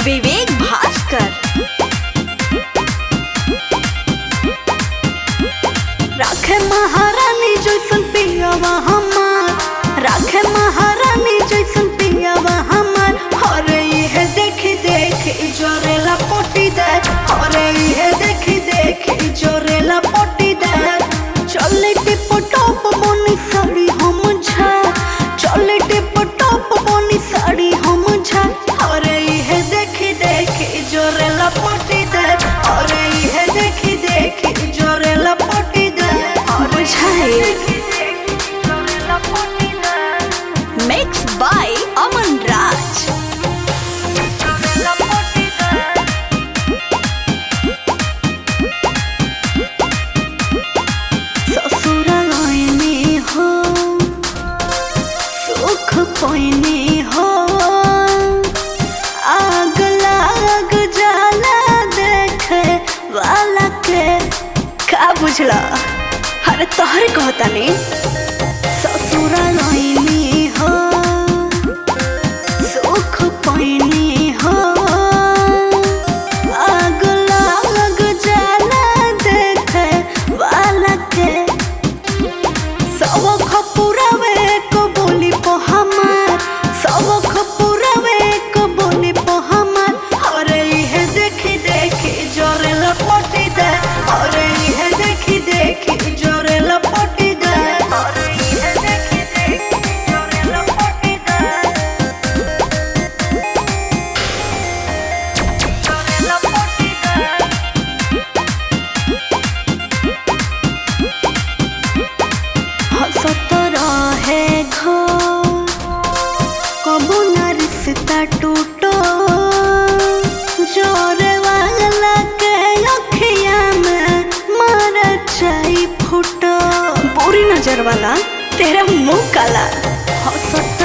विवेक भास्कर। राखे महारानी जैसन पियावा हमार, राखे महारानी जैसन पियावा हमार। अरे ये देखी देखी जोरेला पोटी दे, अरे ये देखी देखी जोरेला पोटी दे। चले टिप टॉप मोनी साड़ी हम झा, चले टिप टॉप मोनी साड़ी हम झा। अरे ये देखी देखी जोरेला पोटी दे, अरे ये देखी देखी जोरेला पोटी दे। Mixed by Aman Raj। ससुराल में हो सुख पइने हो, आग लाग जाला देखे वाला के। का बुझला? अरे तोहरे कहता ने ससुराल में हो सुख पइने हो, आग लाग जाला देखे वाला के। सब खपुरावे को बोली पो हमार, सब खपुरावे को बोली पो हमार। अरे ये देखी देखी जोरेला पोटी दे, अरे ये देखी देखी जोरेला पोटी दे, अरे ये देखी देखी जोरेला पोटी दे, जोरेला पोटी दे। हंसत रहे घर कबो ना रिश्ता टूटो, जोरे वाला के अखिया में मारा चाई फूटो। बुरी नजर वाला तेरा मुंह काला। हंसत